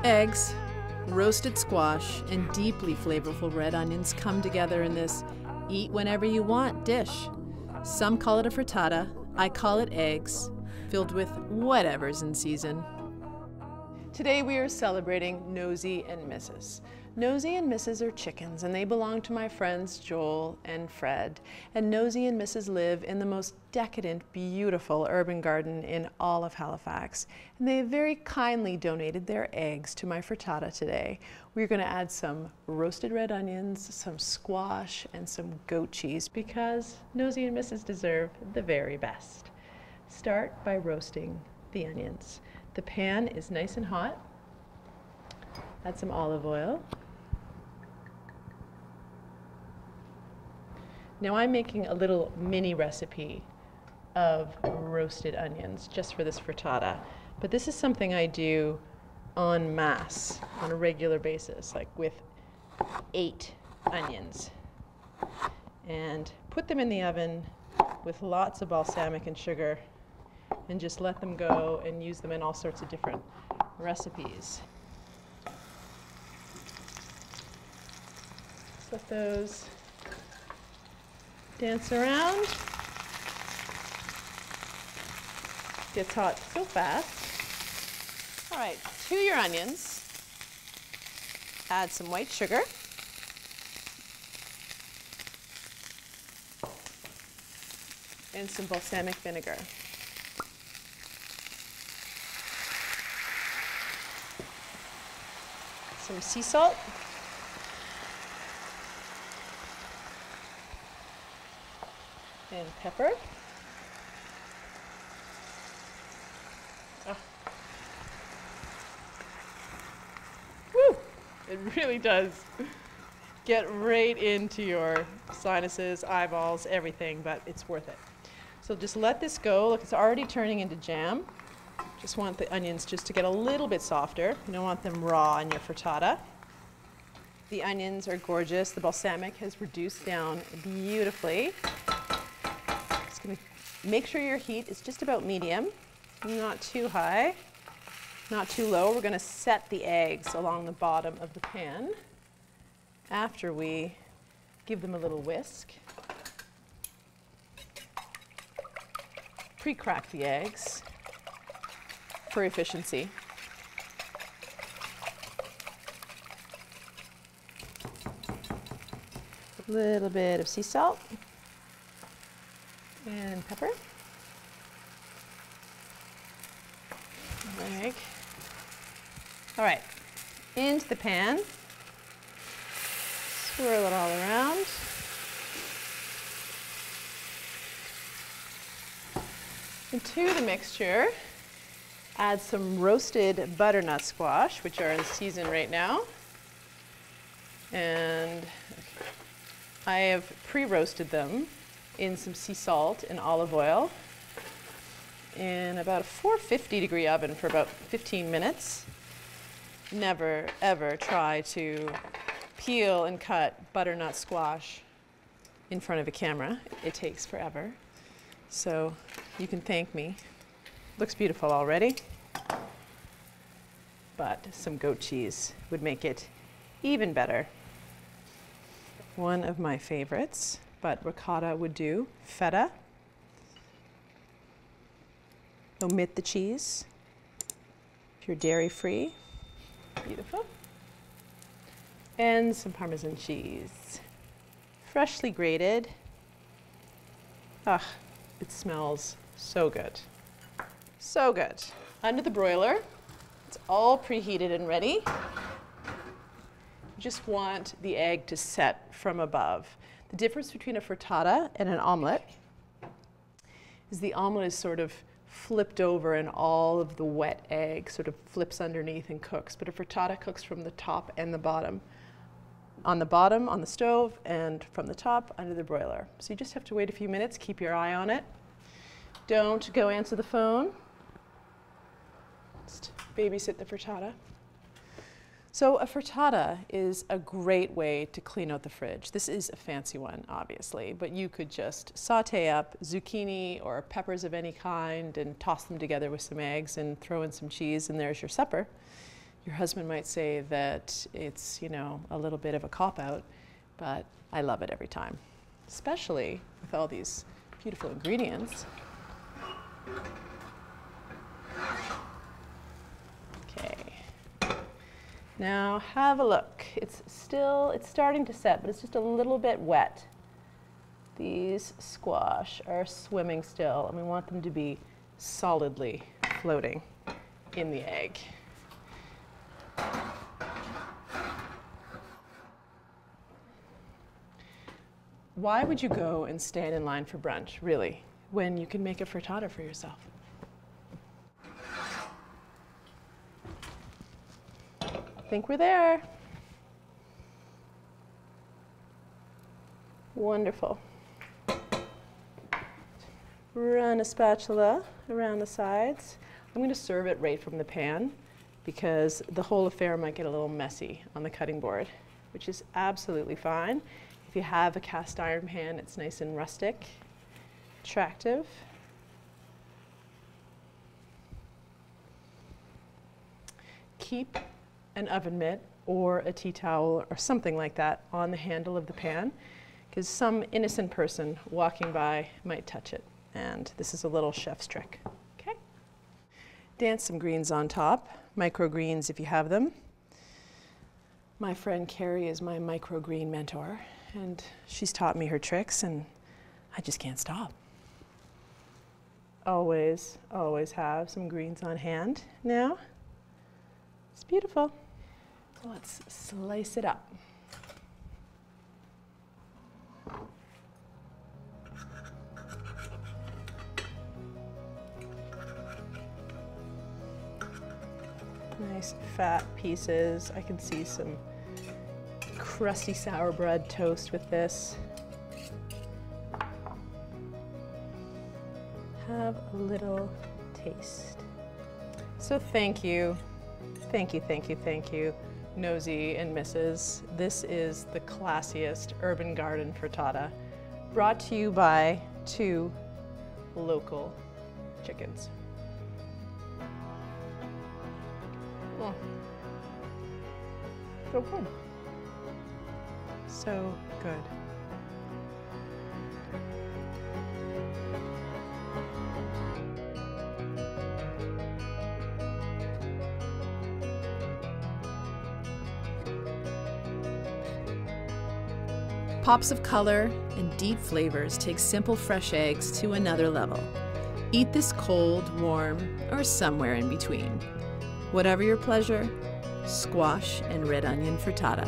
Eggs, roasted squash, and deeply flavorful red onions come together in this eat whenever you want dish. Some call it a frittata, I call it eggs, filled with whatever's in season. Today we are celebrating Nosy and Mrs. Nosy and Mrs. are chickens, and they belong to my friends Joel and Fred. And Nosy and Mrs. live in the most decadent, beautiful urban garden in all of Halifax. And they have very kindly donated their eggs to my frittata today. We're going to add some roasted red onions, some squash, and some goat cheese because Nosy and Mrs. deserve the very best. Start by roasting the onions. The pan is nice and hot. Add some olive oil. Now I'm making a little mini recipe of roasted onions just for this frittata, but this is something I do en masse on a regular basis, like with 8 onions. And put them in the oven with lots of balsamic and sugar and just let them go and use them in all sorts of different recipes. Just let those dance around. Gets hot so fast. All right, to your onions, add some white sugar. And some balsamic vinegar. Some sea salt. And pepper. Oh. Woo! It really does get right into your sinuses, eyeballs, everything, but it's worth it. So just let this go. Look, it's already turning into jam. Just want the onions just to get a little bit softer. You don't want them raw in your frittata. The onions are gorgeous. The balsamic has reduced down beautifully. Just going to make sure your heat is just about medium, not too high, not too low. We're going to set the eggs along the bottom of the pan after we give them a little whisk. Pre-crack the eggs for efficiency. A little bit of sea salt and pepper. Egg. All right, into the pan. Swirl it all around. Into the mixture, add some roasted butternut squash, which are in season right now. And I have pre-roasted them in some sea salt and olive oil in about a 450-degree oven for about 15 minutes. Never, ever try to peel and cut butternut squash in front of a camera. It takes forever. So you can thank me. Looks beautiful already, but some goat cheese would make it even better. One of my favorites, but ricotta would do. Feta. Omit the cheese. If you're dairy-free, beautiful. And some Parmesan cheese. Freshly grated. Ah, it smells so good. So good. Under the broiler, it's all preheated and ready. You just want the egg to set from above. The difference between a frittata and an omelet is the omelet is sort of flipped over and all of the wet egg sort of flips underneath and cooks, but a frittata cooks from the top and the bottom. On the stove, and from the top, under the broiler. So you just have to wait a few minutes, keep your eye on it. Don't go answer the phone. Just babysit the frittata. So a frittata is a great way to clean out the fridge. This is a fancy one, obviously, but you could just saute up zucchini or peppers of any kind and toss them together with some eggs and throw in some cheese, and there's your supper. Your husband might say that it's, you know, a little bit of a cop-out, but I love it every time, especially with all these beautiful ingredients. Okay, now have a look. It's starting to set, but it's just a little bit wet. These squash are swimming still, and we want them to be solidly floating in the egg. Why would you go and stand in line for brunch, really, when you can make a frittata for yourself? I think we're there. Wonderful. Run a spatula around the sides. I'm going to serve it right from the pan because the whole affair might get a little messy on the cutting board, which is absolutely fine. If you have a cast iron pan, it's nice and rustic, attractive. Keep an oven mitt or a tea towel or something like that on the handle of the pan, because some innocent person walking by might touch it, and this is a little chef's trick. Okay? Dance some greens on top, microgreens if you have them. My friend Carrie is my microgreen mentor, and she's taught me her tricks, and I just can't stop. Always, always have some greens on hand now. It's beautiful. So let's slice it up. Nice fat pieces. I can see some crusty sour bread toast with this. Have a little taste. So thank you, thank you, thank you, thank you, Nosy and Mrs. This is the classiest urban garden frittata, brought to you by 2 local chickens. Oh. So good. So good. Pops of color and deep flavors take simple fresh eggs to another level. Eat this cold, warm, or somewhere in between. Whatever your pleasure, squash and red onion frittata.